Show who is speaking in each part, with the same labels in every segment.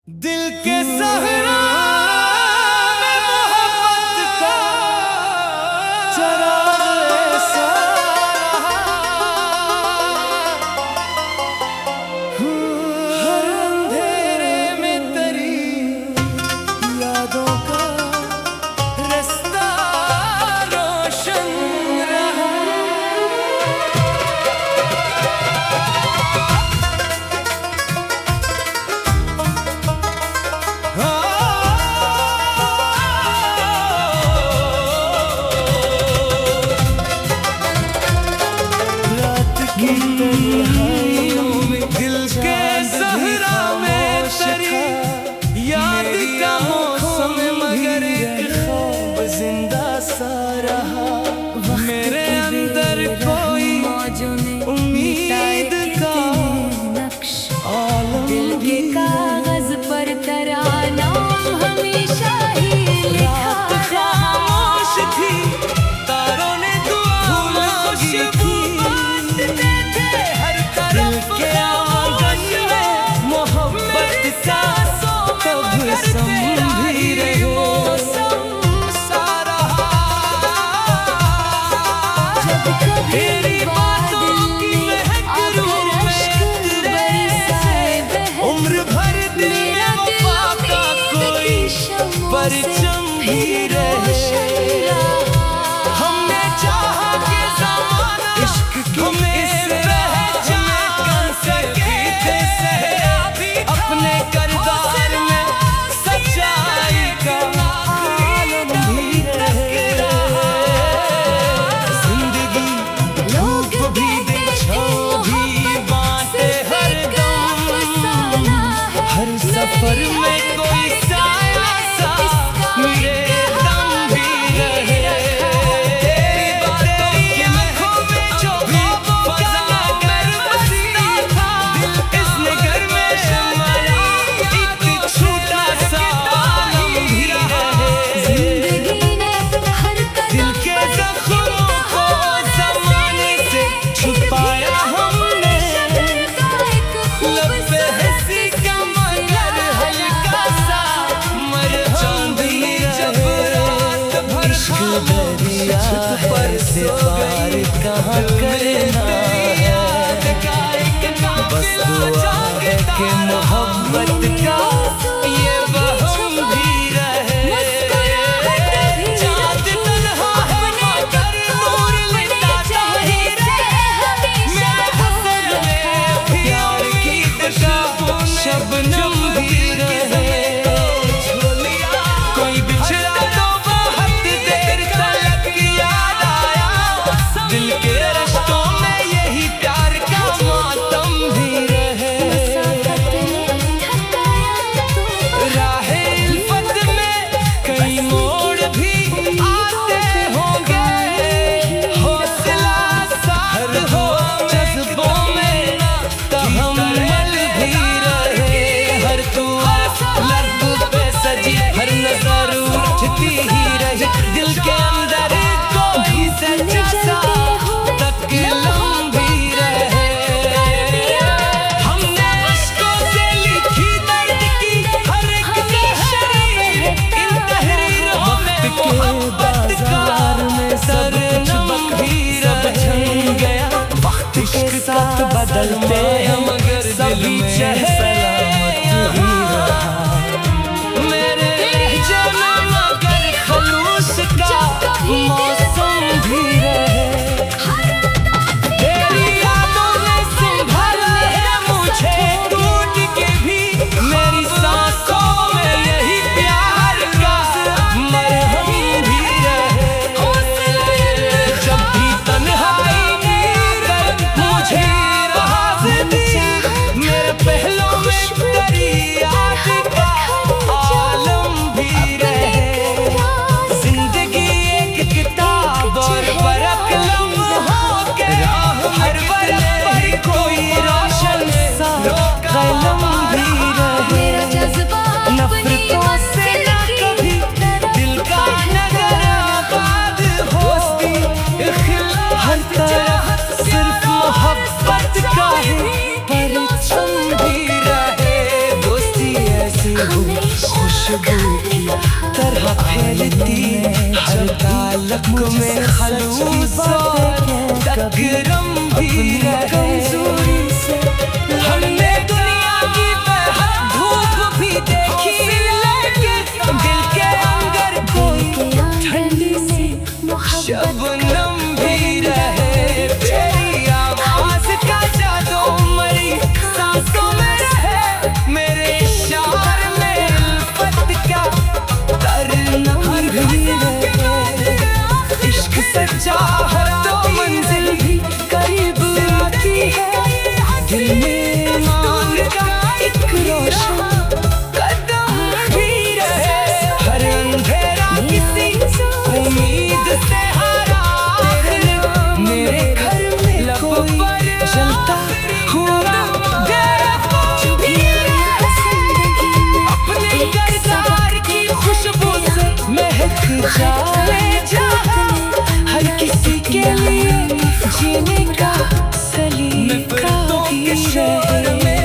Speaker 1: दिल के सहरा में मोहब्बत का चराग ऐसा हर अंधेरे में तेरी यादों का रास्ता रोशन रहा। दिल के सहरा में तेरी याद का मौसम मगर एक ख्वाब जिंदा सा रहा। मेरे अंदर कोई उम्मीद का आलम
Speaker 2: दिल के कागज पर तराना हमेशा ही लिखा
Speaker 1: खामोश थी, तारों ने दुआ मांगी थी। हर तरफ के आंगन में मोहब्बत का कब संभी रहे सारा। तेरी बातों की महक रूह में तेरे उम्र भर दिल में वफा का कोई परचम भी रहे। हमने चाहा कि ज़माना इश्क की अपने किरदार में सच्चाई का आलम भी रहे। जिंदगी धूप भी दिन छाँव भी बांटे हर दम। हर सफर में कोई साया सा मेरे दम भी रहे। तेरी बातों की आँखों में जो ख्वाबों का घर बसता था, इसने घर में पर से पार कहाँ करना है। बस दुआ है कि मोहब्बत का ये वहम भी रहे। चाँद तन्हा है मगर नूर लुटाता ही रहे। मेरे हसन में प्यार की खुशबू शबनम भी रहे। कोई बिछड़ा तो बहुत देर तक याद आया। दिल के रिश्तों में यही प्यार का मातम भी रहे। राहे इल्फत में कई मोड़ भी आते होंगे। हौसला साथ हो जज्बों में तहम्मुल भी रहे। हर दुआ लब पे सजी हर नजर उठती ही रही। दिल के अंदर कोई सच्चा सा तकल्लुम भी रहे। हमने इश्कों से लिखी दर्द की हर एक तहरीर। इन तहरीरों में मोहब्बत का सरनम भी रहे। गया वक्त के साथ बदलते हैं मगर सभी चेहरे सलामत ही रहा। मेरे लहजे में मगर खलूस का मौसम भी रहे। तेरी यादों ने संभाला है मुझे टूट के भी। मेरी सांसों में यही प्यार का मरहम भी रहे। जब भी तन्हाई में दर्द मुझे राह खुशबू की तरह फैलती हर तालक में खलूस तकरम भी रहे। हमने दुनिया की बेहद धूप भी देखी, लेकिन दिल के अंदर कोई ठंडी सी शबनम भी रहे। तेरी आवाज का जादू मरी सांसों में रहे, मेरे इशार में उल्फत का तरनम भी रहे। इश्क सच्चा है तो मंजिल भी करीब आती है, दिल में ईमान का एक रोशन कदम भी रहे। हर अंधेरा किसी उम्मीद से हरा, मेरे घर में लब पर जलता हुआ अपने किरदार की खुशबू से महक जाए जहां, हर किसी के लिए जीने का सलीका भी रहे।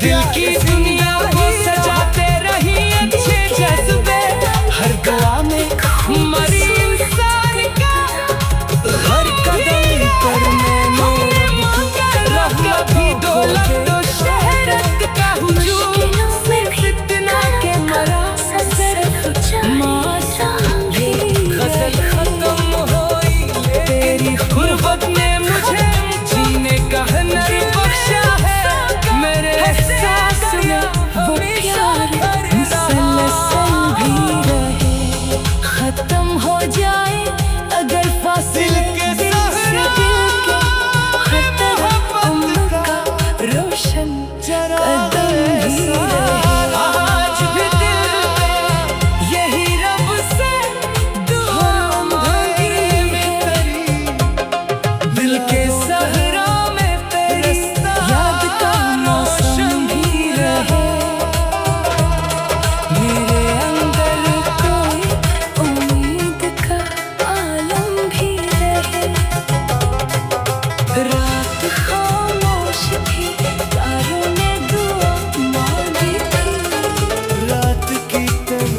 Speaker 1: दिल की दुनिया को सजाते रही अच्छे जज्बे, हर दुआ में मरी इंसान का हर कदम पर मैंने रहमत भी दौलत तो शहरत का हुजूम, सिर्फ इतना के मरा सिर्फ माता भी गजल खत्म हुई। तेरी गुर्बत ने मुझे जीने का हुनर बख्शा है, मेरे एहसास में वो प्यार मुसलसल भी रहे। खत्म हो जाए अगर फासिले दिल से दिल के, खतर उनका रोशन कदम भी रहे। आज भी दिल में यही रब से दुआ मांगी मेरी, दिल के सहरा में तेरी याद का मौसम भी रहे। मेरे अंदर कोई उम्मीद का आलम भी रहे। रात खामोश थी, तारों ने दुआ मांगी थी, रात की दिल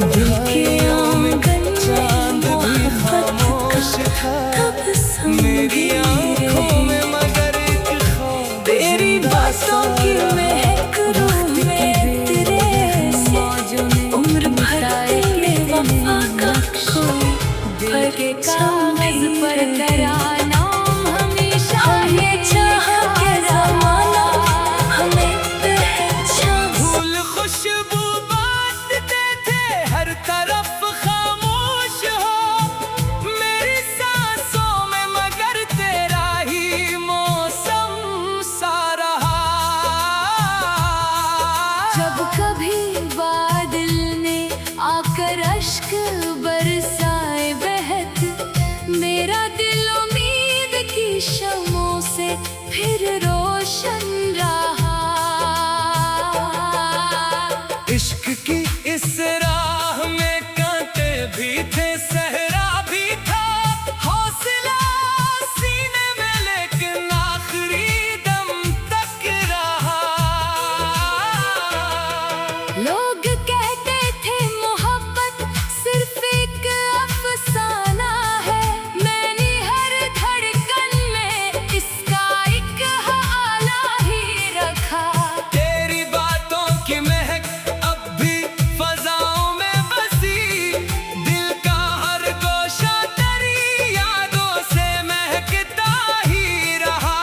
Speaker 1: के आंगन चांद भी खामोश था, मेरी आंखों में मगर एक ख्वाब तेरी बातों की महक रूह में तेरे से उम्र भर दिल वफा का कोई दिल के कागज पर तेरा नाम हमेशा है, चाह के ज़माना हमें पहचान। फूल खुशबू बांटते थे हर तरफ खामोश हो, मेरी सांसों में मगर तेरा ही मौसम सा रहा। जब कभी बादल ने आकर अश्क बरसाए बहत, मेरा दिल उम्मीद की शमों से फिर रोशन रहा। इश्क की इस राह में कांटे भी थे, सहरा भी था, हौसला सीने में लेकिन आखिरी दम तक रहा। लोग कहते थे मोहब्बत सिर्फ एक अफसाना है, मैंने हर धड़कन में इसका एक हाला ही रखा। तेरी बातों की महक अब भी फजाओं में बसी, दिल का हर गोशा तेरी यादों से महकता ही रहा।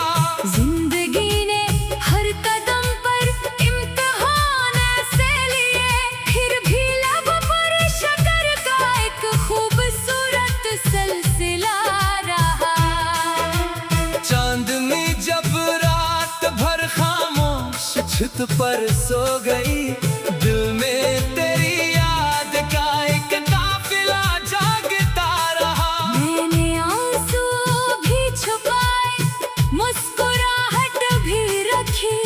Speaker 1: जिंदगी ने हर कदम पर इम्तिहान ऐसे लिए, फिर भी लब पर शकर का एक खूबसूरत सिलसिला रहा। चांदनी जब रात भर खामोश छत पर सो गई, दिल में तेरी याद का एक काफिला जागता रहा। मैंने आंसू भी छुपाए, मुस्कुराहट भी रखी,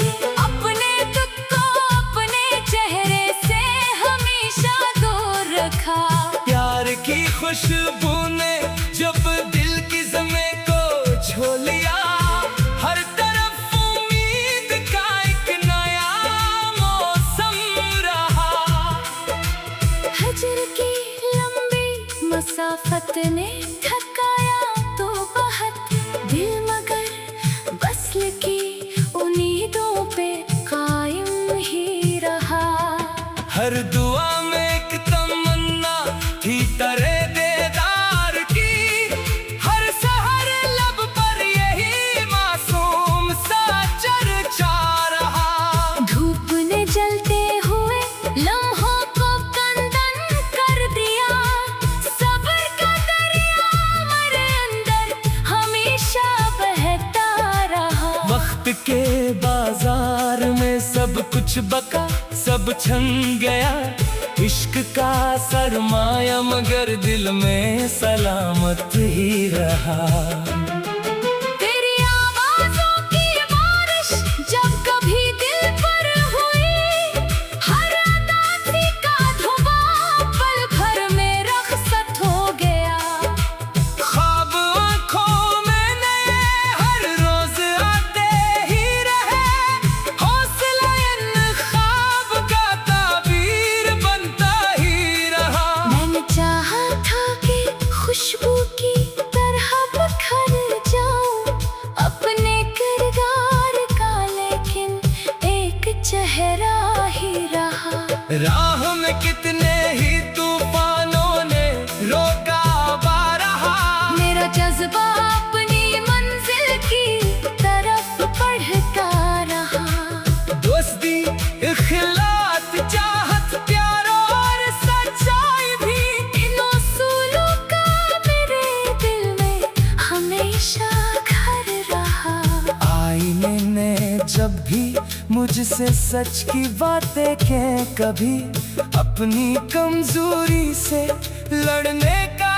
Speaker 1: अपने दुख को अपने चेहरे से हमेशा दूर रखा। प्यार की खुशबू ने जब दिल की ज़मीं को छू लिया, हर तरफ उम्मीद का एक नया मौसम रहा।
Speaker 2: आफत ने थकाया तो बहुत दिल, मगर वस्ल की उम्मीदों पे कायम ही रहा।
Speaker 1: हर दुआ में एक तमन्ना थी तेरे दीदार की, हर सहर लब पर यही मासूम सा चर्चा रहा।
Speaker 2: धूप ने जलते हुए लम्हों को कंदन कर दिया, सब्र का दरिया मेरे अंदर हमेशा बहता रहा।
Speaker 1: वक्त के बाजार में सब कुछ बका, सब छन गया, इश्क का सरमाया मगर दिल में सलामत ही रहा।
Speaker 2: तेरी आवाज़ों की बारिश जब कभी दिल पर हुई, हर अदासी का धुआं पल भर में रखसत हो गया।
Speaker 1: ख्वाब आँखों में नए हर रोज आते ही रहे, हौसला इन ख्वाब का ताबीर बनता ही रहा।
Speaker 2: मैंने चाहा था कि खुशबू की तरह बिखर जाऊं अपने किरदार का, लेकिन एक चेहरा ही रहा।
Speaker 1: राह में कितने ही तूफानों ने रोका रहा,
Speaker 2: मेरा जज्बा अपनी मंजिल की तरफ बढ़ता रहा।
Speaker 1: दोस्ती, इखलास, चाहत, प्यार और सच्चाई भी
Speaker 2: इन उसूलों का मेरे दिल में हमेशा घर रहा।
Speaker 1: आईने ने जब भी मुझसे सच की बातें कह, कभी अपनी कमजोरी से लड़ने का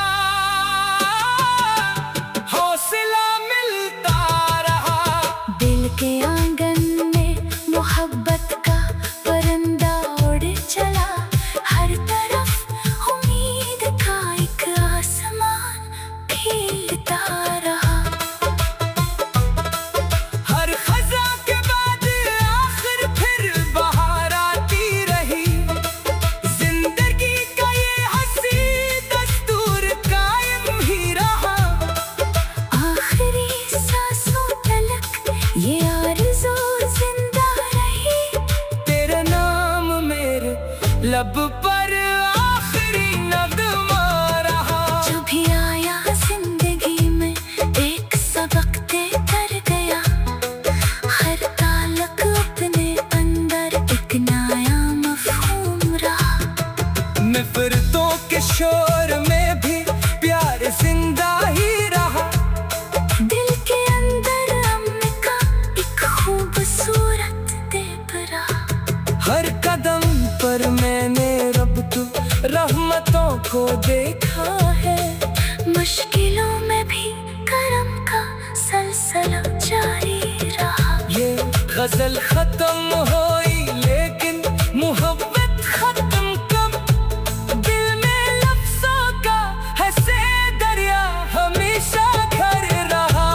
Speaker 1: हौसला मिलता रहा।
Speaker 2: दिल के आंगन में मोहब्बत का परिंदा उड़ चला, हर तरफ उम्मीद का एक आसमान खिलता रहा।
Speaker 1: हर खजा के बाद आखिर फिर बहार आती रही, जिंदगी का ये हंसी दस्तूर कायम ही रहा।
Speaker 2: आखिरी सांसों तलक ये आरज़ू जिंदा रही,
Speaker 1: तेरा नाम मेरे लब पर आखिरी नगमा रहा।
Speaker 2: जो भी आया जिंदगी में एक सबक दे कर गया, हर तालक अपने अंदर एक नया मफ़हूम रहा।
Speaker 1: नफरतों के शोर में भी प्यार जिंदा ही रहा,
Speaker 2: दिल के अंदर अमन का एक खूबसूरत देव रहा।
Speaker 1: हर कदम पर मैंने रब की रहमतों को देखा है,
Speaker 2: मुश्किलों में भी करम का सलसला जारी रहा।
Speaker 1: ये गजल खत्म हुई लेकिन मोहब्बत खत्म कब, दिल में लफ्जों का है से दरिया हमेशा घर रहा।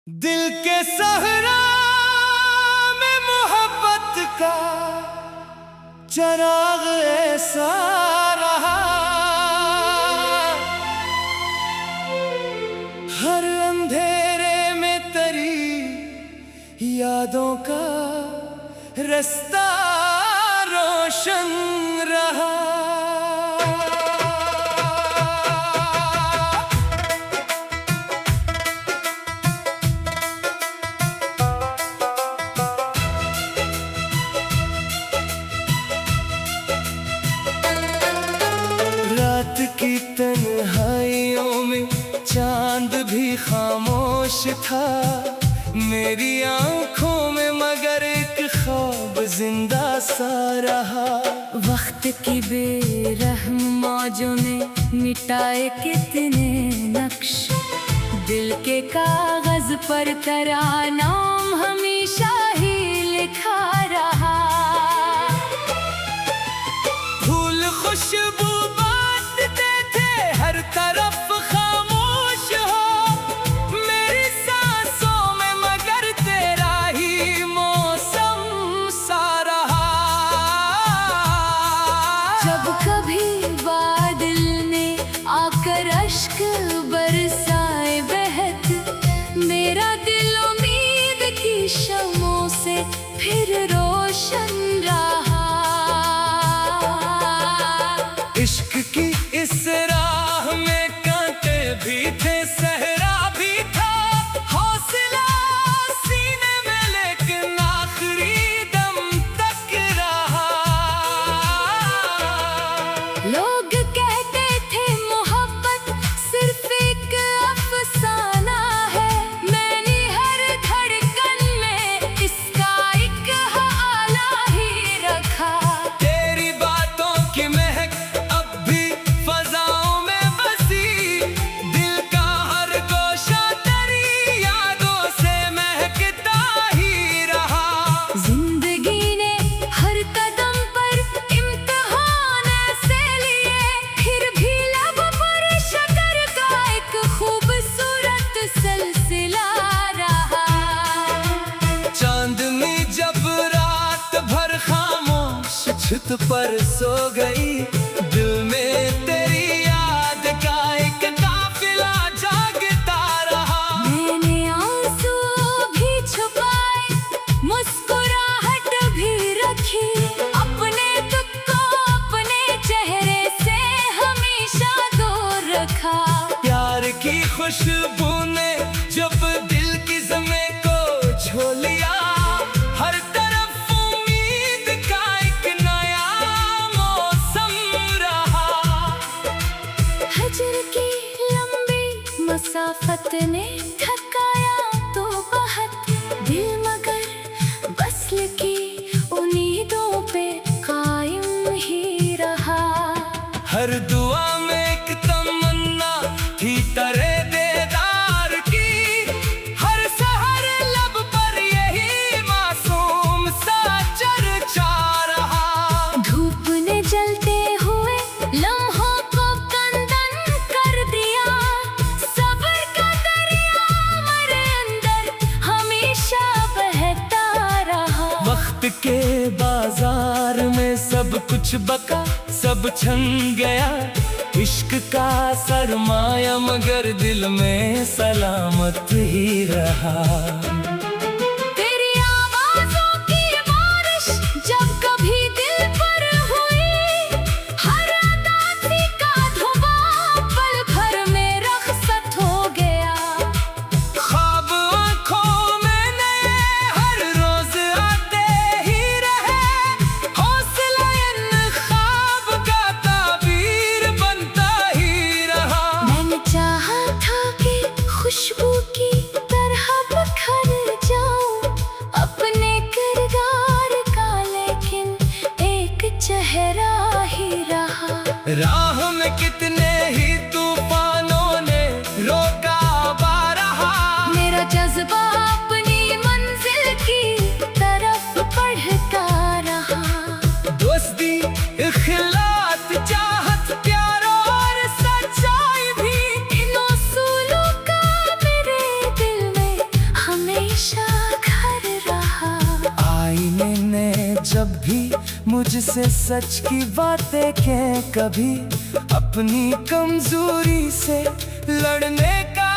Speaker 1: दिल के सहरा में मोहब्बत का चराग ऐसा रहा, हर अंधेरे में तेरी यादों का रास्ता रोशन रहा। रात की तन्हाइयों में चांद भी खामोश था, मेरी आंखों में मगर एक ख्वाब जिंदा सा रहा।
Speaker 2: वक्त की बेरहम मौजों ने मिटाए कितने नक्श, दिल के कागज पर तेरा नाम हमेशा ही लिखा रहा।
Speaker 1: फूल खुशबू बांटते थे हर तरफ खामोश हो, मेरी सांसों में मगर तेरा ही मौसम सा रहा।
Speaker 2: शमों से फिर रोशन रहा।
Speaker 1: इश्क की इस राह में कांटे भी थे, सहरा भी था, हौसला सीने में लेकिन आखिरी दम तक रहा।
Speaker 2: लोग कहते थे मोहब्बत सिर्फ एक अफसाना है, मैंने हर धड़कन में इसका एक हाला ही रखा।
Speaker 1: तेरी बातों की महक अब भी फजाओं में बसी, दिल का हर गोशा तेरी यादों से महकता ही रहा।
Speaker 2: जिंदगी ने हर कदम पर इम्तिहान ऐसे लिए, फिर भी लब पर शकर का एक खूबसूरत सिलसिला रहा।
Speaker 1: चांदनी जब रात भर खामोश छत पर सो गई, दिल में तेरी याद का एक काफिला जागता रहा।
Speaker 2: मैंने आंसू भी छुपाए, मुस्कुराहट भी रखी, अपने दुख को अपने चेहरे से हमेशा दूर रखा।
Speaker 1: प्यार की खुशबू ने जब दिल की ज़मीं को छू लिया, हर तरफ उम्मीद का एक नया मौसम रहा।
Speaker 2: हजर की लंबी मसाफत ने थकाया तो बहुत, दिल मगर वस्ल की उम्मीदों पे कायम ही रहा।
Speaker 1: हर दुआ में एक तमन्ना थी तेरे दीदार की, हर सहर लब पर यही मासूम सा चर्चा रहा।
Speaker 2: धूप ने जलते हुए लम्हों को कंदन कर दिया, सब्र का दरिया मेरे अंदर हमेशा बहता रहा।
Speaker 1: वक्त के बाजार में सब कुछ बका, सब छन गया, इश्क का सरमाया मगर दिल में सलामत ही रहा।
Speaker 2: तेरी आवाज़ों की बारिश जब कभी दिल पर हुई, हर उदासी का धुआं पल भर में रखसत हो गया।
Speaker 1: ख्वाब आँखों में नए हर रोज आते ही रहे, हौसला इन ख्वाब का ताबीर बनता ही रहा।
Speaker 2: मैंने चाहा था कि खुशबू की तरह बिखर जाऊं अपने किरदार का, लेकिन एक चेहरा ही रहा।
Speaker 1: राह में कितने ही तूफानों ने रोका रहा,
Speaker 2: मेरा जज्बा अपनी मंजिल की तरफ बढ़ता रहा।
Speaker 1: दोस्ती, इखलास, चाहत, प्यार और सच्चाई भी
Speaker 2: इन उसूलों का मेरे दिल में हमेशा घर रहा।
Speaker 1: आईने ने जब भी मुझसे सच की बातें कह, कभी अपनी कमजोरी से लड़ने का